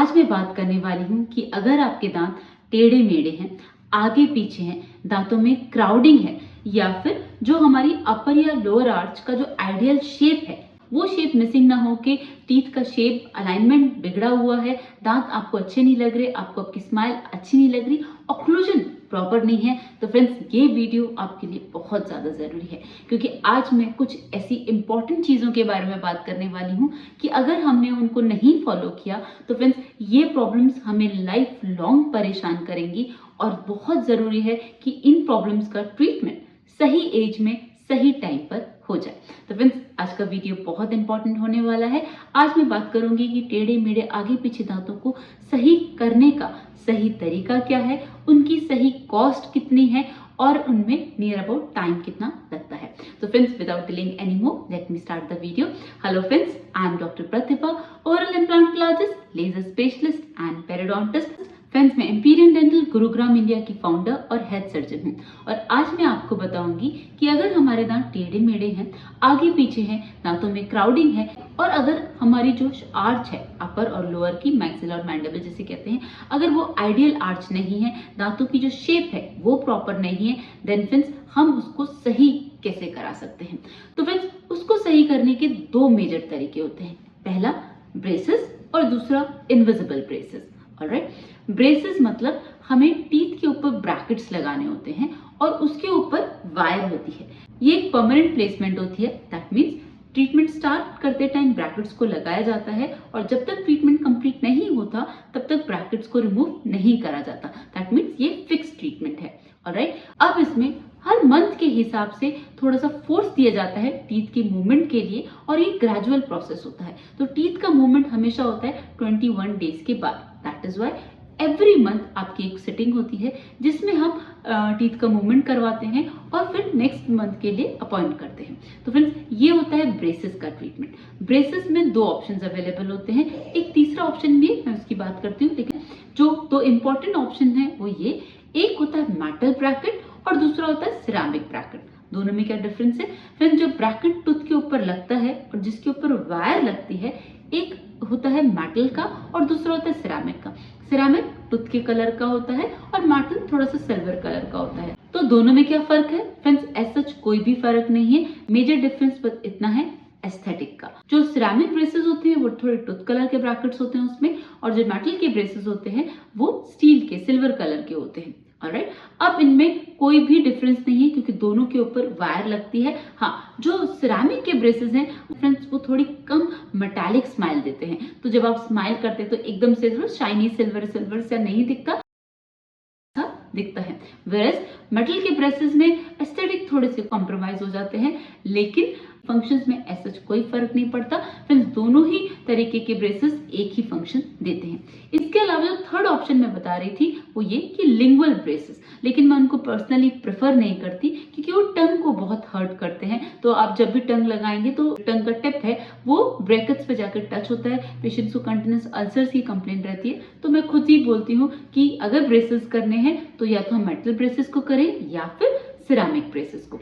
आज मैं बात करने वाली हूँ कि अगर आपके दांत टेढ़े मेढ़े हैं, आगे पीछे हैं, दांतों में क्राउडिंग है या फिर जो हमारी अपर या लोअर आर्च का जो आइडियल शेप है वो शेप मिसिंग ना हो के टीथ का शेप अलाइनमेंट बिगड़ा हुआ है, दांत आपको अच्छे नहीं लग रहे, आपको आपकी स्माइल अच्छी नहीं लग रही, ऑक्लूजन प्रॉपर नहीं है, तो फ्रेंड्स ये वीडियो आपके लिए बहुत ज़्यादा ज़रूरी है क्योंकि आज मैं कुछ ऐसी इंपॉर्टेंट चीज़ों के बारे में बात करने वाली हूँ कि अगर हमने उनको नहीं फॉलो किया तो फ्रेंड्स ये प्रॉब्लम्स हमें लाइफ लॉन्ग परेशान करेंगी और बहुत ज़रूरी है कि इन प्रॉब्लम्स का ट्रीटमेंट सही एज में सही टाइम पर हो जाए। तो फ्रेंड्स आज का वीडियो बहुत इंपॉर्टेंट होने वाला है। आज मैं बात करूंगी कि टेढ़े मेढ़े आगे पीछे दांतों को सही करने का सही तरीका क्या है, उनकी सही कॉस्ट कितनी है और उनमें नियर अबाउट टाइम कितना लगता है। तो friends without delaying any more let me start the video. Hello friends, I am doctor Pratibha, oral implantologist, laser specialist and periodontist. Friends मैं एम्पीरियल डेंटल गुरुग्राम इंडिया की फाउंडर और हेड सर्जन हूँ और आज मैं आपको बताऊंगी कि अगर हमारे दांत टेढ़े मेढ़े हैं, आगे पीछे हैं, दांतों में क्राउडिंग है और अगर हमारी जो आर्च है अपर और लोअर की मैक्सिल और मैंडिबल जिसे कहते हैं, अगर वो आइडियल आर्च नहीं है, दांतों की जो शेप है वो प्रॉपर नहीं है, देन फ्रेंड्स हम उसको सही कैसे करा सकते हैं। तो फ्रेंड्स उसको सही करने के दो मेजर तरीके होते हैं, पहला ब्रेसेस और दूसरा इनविजिबल ब्रेसेस। ऑलराइट, ब्रेसेस मतलब हमें टीथ के ऊपर ब्रैकेट्स लगाने होते हैं और उसके ऊपर वायर होती है। ये एक परमानेंट प्लेसमेंट होती है, दैट मीन्स ट्रीटमेंट स्टार्ट करते टाइम ब्रैकेट्स को लगाया जाता है और जब तक ट्रीटमेंट कंप्लीट नहीं होता तब तक ब्रैकेट्स को रिमूव नहीं करा जाता, दैट मीन्स ये फिक्स ट्रीटमेंट है। ऑलराइट, अब इसमें हर मंथ के हिसाब से थोड़ा सा फोर्स दिया जाता है टीथ के मूवमेंट के लिए और ये ग्रेजुअल प्रोसेस होता है। तो टीथ का मूवमेंट हमेशा होता है 21 डेज के बाद। That is why every month आपकी एक सिटिंग होती है जिसमें हम टीथ का मूवमेंट करवाते हैं और फिर नेक्स्ट मंथ के लिए अपॉइंट करते हैं। तो फ्रेंड्स ये होता है ब्रेसेस का ट्रीटमेंट। ब्रेसेस में दो ऑप्शंस अवेलेबल होते हैं, एक तीसरा ऑप्शन भी मैं उसकी बात करती हूँ, लेकिन जो दो इम्पोर्टेंट ऑप्शन है वो ये, एक होता है मेटल ब्रैकेट और दूसरा होता है सिरेमिक ब्रैकेट। दोनों में क्या डिफरेंस है? फ्रेंड्स जो ब्रैकेट टूथ के ऊपर लगता है और जिसके ऊपर वायर लगती है, एक होता है मेटल का और दूसरा होता है सिरेमिक का। सिरेमिक टूथ के कलर का होता है और मेटल थोड़ा सा सिल्वर कलर का होता है। तो दोनों में क्या फर्क है? फ्रेंड्स एज सच कोई भी फर्क नहीं है, मेजर डिफरेंस बस इतना है एस्थेटिक का। जो सिरेमिक ब्रेसेस होते हैं वो थोड़े टूथ कलर के ब्रैकेट्स होते हैं उसमें, और जो मेटल के ब्रेसेस होते हैं वो स्टील के सिल्वर कलर के होते हैं। ऑलराइट, अब इनमें कोई भी डिफरेंस नहीं है क्योंकि दोनों के ऊपर वायर लगती है। हाँ, जो सिरेमिक के ब्रेसेस हैं फ्रेंड्स वो थोड़ी कम मेटालिक स्माइल देते हैं, तो जब आप स्माइल करते हैं तो एकदम से शाइनी सिल्वर सिल्वर सा नहीं दिखता है। वेयरएज मेटल के ब्रेसेस में एस्थेटिक थोड़े से कॉम्प्रोमाइज हो जाते हैं, लेकिन फंक्शंस में ऐसा कोई फर्क नहीं पड़ता। फ्रेंड्स दोनों ही तरीके के ब्रेसेस एक ही फंक्शन देते हैं। इसके अलावा जो थर्ड ऑप्शन मैं बता रही थी वो ये कि लिंगुअल ब्रेसेस, लेकिन मैं उनको पर्सनली प्रेफर नहीं करती क्योंकि वो टंग को बहुत हर्ट करते हैं। तो आप जब भी टंग लगाएंगे तो टंग का टिप है वो ब्रैकेट्स पे जाकर टच होता है, पेशेंट्स को कंटिन्यूस अल्सर्स की कंप्लेंट रहती है। तो मैं खुद ही बोलती हूँ कि अगर ब्रेसेस करने हैं तो या तो हम मेटल ब्रेसेस को करें या फिर सिरेमिक ब्रेसेस को।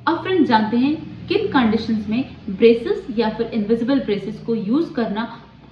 अब फ्रेंड्स जानते हैं किन कंडीशंस में ब्रेसेस या फिर इनविजिबल ब्रेसेस को यूज करना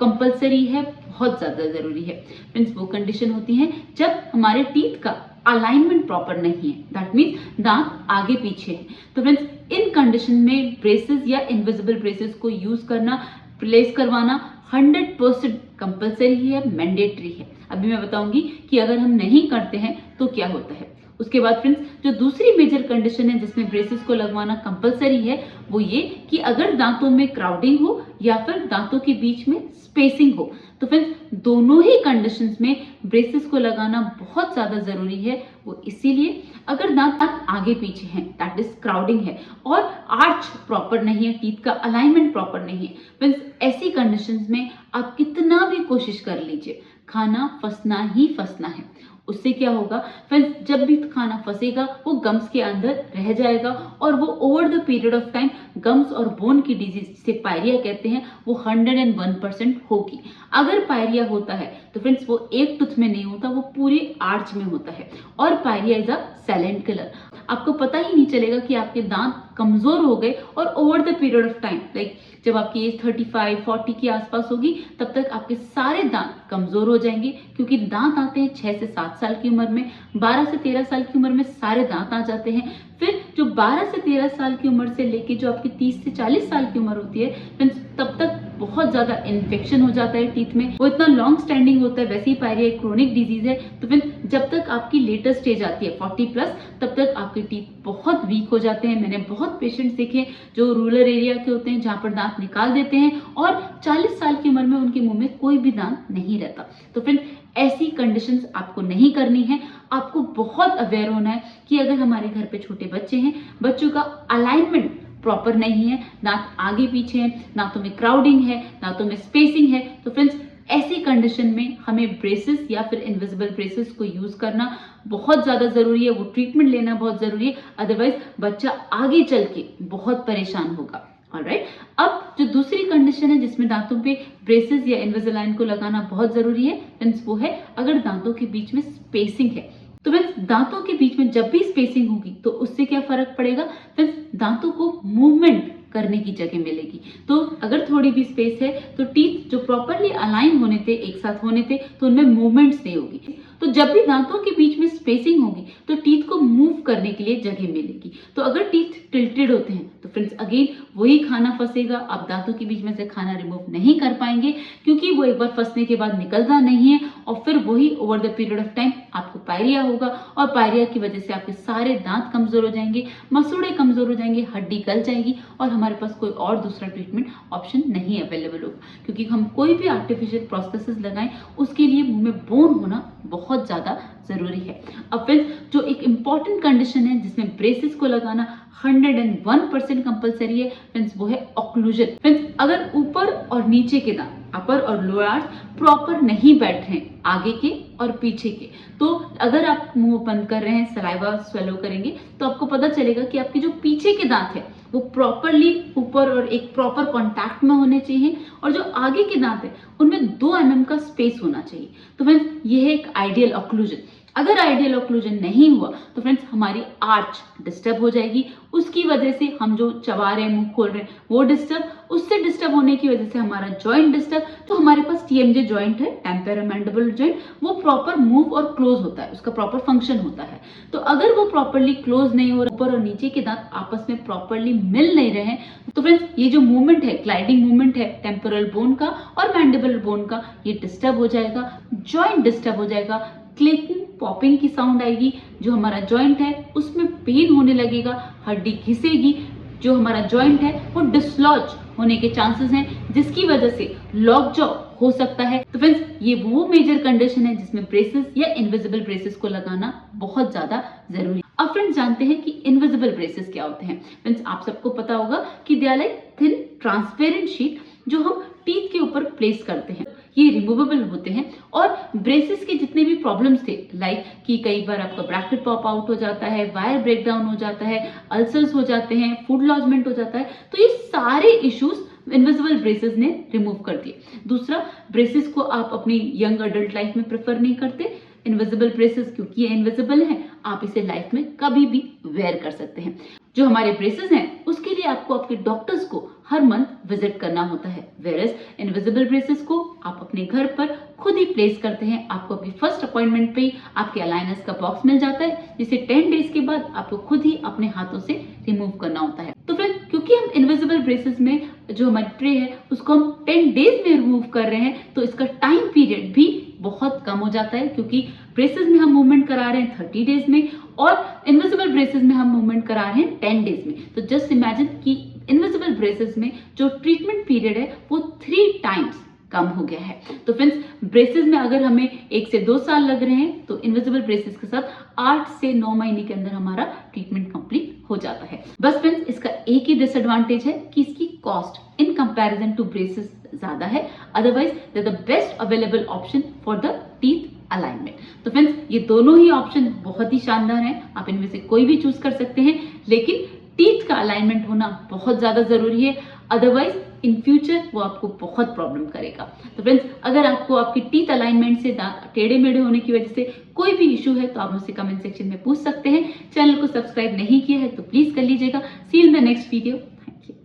कंपलसरी है, बहुत ज्यादा जरूरी है। फ्रेंड्स वो कंडीशन होती है जब हमारे टीथ का अलाइनमेंट प्रॉपर नहीं है, दैट मीन्स दांत आगे पीछे है। तो फ्रेंड्स इन कंडीशन में ब्रेसेस या इनविजिबल ब्रेसेस को यूज करना, प्लेस करवाना 100% कंपलसरी है, मैंडेटरी है। अभी मैं बताऊंगी कि अगर हम नहीं करते हैं तो क्या होता है। उसके बाद फ्रेंड्स जो दूसरी मेजर कंडीशन है जिसमें ब्रेसेस को लगवाना कंपलसरी है वो ये कि अगर दांतों में क्राउडिंग हो या फिर दांतों के बीच में स्पेसिंग हो। तो फ्रेंड्स दोनों ही कंडीशंस में ब्रेसेस को लगाना बहुत ज्यादा जरूरी है। वो इसीलिए अगर दांत आगे पीछे हैं, दैट इज क्राउडिंग है, और आर्च प्रॉपर नहीं है, टीथ का अलाइनमेंट प्रॉपर नहीं है, फ्रेंड्स ऐसी कंडीशंस में आप कितना भी कोशिश कर लीजिए, खाना फंसना ही फंसना है। उससे क्या होगा फ्रेंड्स, जब भी खाना फंसेगा वो गम्स के अंदर रह जाएगा और वो over the period of time gums और बोन की डिजीज जिसे पायरिया कहते हैं वो 101% होगी। अगर पायरिया होता है तो फ्रेंड्स वो एक टूथ में नहीं होता, वो पूरे आर्च में होता है और pyorrhoea is a silent killer. आपको पता ही नहीं चलेगा कि आपके दांत कमजोर हो गए, और over the period of time, like जब आपकी एज 35-40 के आसपास होगी, तब तक आपके सारे दांत कमजोर हो जाएंगे, क्योंकि दांत आते हैं 6 से 7 साल की उम्र में, 12 से 13 साल की उम्र में सारे दांत आ जाते हैं। फिर जो 12 से 13 साल की उम्र से लेके जो आपकी 30 से 40 साल की उम्र होती है, तब तक बहुत ज्यादा इन्फेक्शन हो जाता है टीथ में, वो इतना लॉन्ग स्टैंडिंग होता है। वैसे ही पायरिया एक क्रोनिक डिजीज है, तो फिर जब तक आपकी लेटेस्ट स्टेज आती है 40+, तब तक आपके टीथ बहुत वीक हो जाते हैं। मैंने बहुत पेशेंट्स देखे जो रूरल एरिया के होते हैं, जहाँ पर दांत निकाल देते हैं और 40 साल की उम्र में उनके मुंह में कोई भी दांत नहीं रहता। तो फिर ऐसी कंडीशंस आपको नहीं करनी है। आपको बहुत अवेयर होना है कि अगर हमारे घर पे छोटे बच्चे हैं, बच्चों का अलाइनमेंट प्रॉपर नहीं है, दांत आगे पीछे हैं, दांतों में क्राउडिंग है, दांतों में स्पेसिंग है, तो फ्रेंड्स ऐसी कंडीशन में हमें ब्रेसेस या फिर इनविजिबल ब्रेसेस को यूज करना बहुत ज्यादा जरूरी है, वो ट्रीटमेंट लेना बहुत जरूरी है, अदरवाइज बच्चा आगे चल के बहुत परेशान होगा। ऑलराइट, अब जो दूसरी कंडीशन है जिसमें दांतों पे ब्रेसेस या इनविजिलाइन को लगाना बहुत जरूरी है फ्रेंड्स, वो है अगर दांतों के बीच में स्पेसिंग है। तो फ्रेंड्स दांतों के बीच में जब भी स्पेसिंग होगी तो उससे क्या फर्क पड़ेगा फ्रेंड्स, दांतों को मूवमेंट करने की जगह मिलेगी। तो अगर थोड़ी भी स्पेस है तो टीथ जो प्रॉपरली अलाइन होने थे, एक साथ होने थे, तो उनमें मूवमेंट्स नहीं होगी। तो जब भी दांतों के बीच में स्पेसिंग होगी तो टीथ को मूव करने के लिए जगह मिलेगी। तो अगर टीथ टिल्टेड होते हैं तो फ्रेंड्स अगेन वही खाना फंसेगा, आप दांतों के बीच में से खाना रिमूव नहीं कर पाएंगे, क्योंकि वो एक बार फंसने के बाद निकलता नहीं है, और फिर वही over the period of time आपको पायरिया होगा, और पायरिया की वजह से आपके सारे दांत कमजोर हो जाएंगे, मसूड़े कमजोर हो जाएंगे, हड्डी गल जाएगी, और हमारे पास कोई और दूसरा ट्रीटमेंट ऑप्शन नहीं अवेलेबल होगा। क्योंकि हम कोई भी आर्टिफिशियल प्रोस्थेसिस लगाएं उसके लिए मुंह में बोन होना बहुत ज्यादा जरूरी है। अब फ्रेंड्स जो एक इंपॉर्टेंट कंडीशन है जिसमें ब्रेसेस को लगाना 101% कंपलसरी है फ्रेंड्स, वो है ऑक्लूजन। फ्रेंड्स अगर ऊपर और नीचे के दांत, अपर और लोअर आर्च प्रॉपर नहीं बैठ रहे हैं, आगे के और पीछे के, तो अगर आप मुंह बंद कर रहे हैं, सलाइवा स्वेलो करेंगे, तो आपको पता चलेगा कि आपके जो पीछे के दांत है वो प्रॉपरली ऊपर और एक प्रॉपर कांटेक्ट में होने चाहिए, और जो आगे के दांत है उनमें 2 mm का स्पेस होना चाहिए। तो फ्रेंड्स ये है एक आइडियल ऑक्लूजन। अगर आइडियल ऑक्लूजन नहीं हुआ तो फ्रेंड्स हमारी आर्च डिस्टर्ब हो जाएगी, उसकी वजह से हम जो चबा रहे हैं, मुंह खोल रहे हैं, वो डिस्टर्ब, उससे डिस्टर्ब होने की वजह से हमारा जॉइंट डिस्टर्ब। तो हमारे पास TMJ जॉइंट है, टेम्पेरोमैंडिबल जॉइंट, वो प्रॉपर मूव और क्लोज होता है, उसका प्रॉपर फंक्शन होता है। तो अगर वो प्रॉपरली क्लोज नहीं हो रहा, ऊपर और नीचे के दांत आपस में प्रॉपरली मिल नहीं रहे हैं, तो फ्रेंड्स ये जो मूवमेंट है, ग्लाइडिंग मूवमेंट है टेम्पोरल बोन का और मैंडिबल बोन का, ये डिस्टर्ब हो जाएगा, जॉइंट डिस्टर्ब हो जाएगा, क्लिकिंग पॉपिंग की साउंड आएगी, जो हमारा जॉइंट है उसमें पेन होने लगेगा, हड्डी घिसेगी, जो हमारा जॉइंट है वो डिसलॉज होने के चांसेस हैं, जिसकी वजह से लॉक जॉ हो सकता है। तो फ्रेंड्स ये वो मेजर कंडीशन है जिसमें ब्रेसेस या इनविजिबल ब्रेसेस को लगाना बहुत ज्यादा जरूरी है। अब फ्रेंड्स जानते हैं कि इनविजिबल ब्रेसेस क्या होते हैं। फ्रेंड्स आप सबको पता होगा कि they are like thin transparent sheet जो हम टीथ के ऊपर प्लेस करते हैं, ये रिमूवेबल होते हैं। और ब्रेसेस के जितने भी प्रॉब्लम्स थे, लाइक कि कई बार आपका ब्रैकेट पॉप आउट हो जाता है, वायर ब्रेक डाउन हो जाता है, अल्सर्स हो जाते हैं, फूड लॉजमेंट हो जाता है, तो ये सारे इश्यूज इनविजिबल ब्रेसेस ने रिमूव कर दिए। दूसरा, ब्रेसेस को आप अपनी यंग अडल्ट लाइफ में प्रेफर नहीं करते, इनविजिबल ब्रेसेस क्योंकि ये इनविजिबल है, आप इसे लाइफ में कभी भी वेयर कर सकते हैं। जो हमारे ब्रेसेस हैं उसके लिए आपको आपके डॉक्टर्स को हर मंथ विजिट करना होता है, वेयरएज इनविजिबल ब्रेसेस को आप अपने घर पर खुद ही प्लेस करते हैं। आपको अपनी फर्स्ट अपॉइंटमेंट पे ही आपके अलाइनर्स का बॉक्स मिल जाता है, जिसे 10 डेज के बाद आपको खुद ही अपने हाथों से रिमूव करना होता है। तो फ्रेंड्स क्योंकि हम इनविजिबल ब्रेसेस में जो हमारी ट्रे है उसको हम 10 डेज में रिमूव कर रहे हैं, तो इसका टाइम पीरियड भी बहुत कम हो जाता है, क्योंकि ब्रेसेस में हम मूवमेंट करा रहे हैं 30 डेज में और इनविजिबल ब्रेसेस में हम मूवमेंट करा रहे हैं 10 डेज में। तो जस्ट इमेजिन कि इनविजिबल ब्रेसेस में जो ट्रीटमेंट पीरियड है वो 3 टाइम्स कम हो गया है। तो फ्रेंड्स ब्रेसेस में अगर हमें 1 से 2 साल लग रहे हैं, तो इनविजिबल ब्रेसेस के साथ 8 से 9 महीने के अंदर हमारा ट्रीटमेंट कंप्लीट हो जाता है। बस फ्रेंड्स इसका एक ही डिसएडवांटेज है कि इसकी cost in comparison to braces ज्यादा है, otherwise they are the best available option for the teeth alignment. तो फ्रेंड्स ये दोनों ही ऑप्शन बहुत ही शानदार हैं, आप इनमें से कोई भी चूज कर सकते हैं, लेकिन टीथ का अलाइनमेंट होना बहुत ज्यादा जरूरी है, अदरवाइज इन फ्यूचर वो आपको बहुत प्रॉब्लम करेगा। तो फ्रेंड्स, अगर आपको आपके टीथ अलाइनमेंट से दांत टेढ़े मेढ़े होने की वजह से कोई भी इशू है तो आप मुझसे कमेंट सेक्शन में पूछ सकते हैं। चैनल को सब्सक्राइब नहीं किया है तो प्लीज कर लीजिएगा। See you in the next video. Thank you.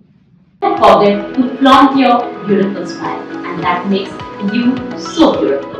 Don't forget to flaunt your beautiful smile, and that makes you so beautiful.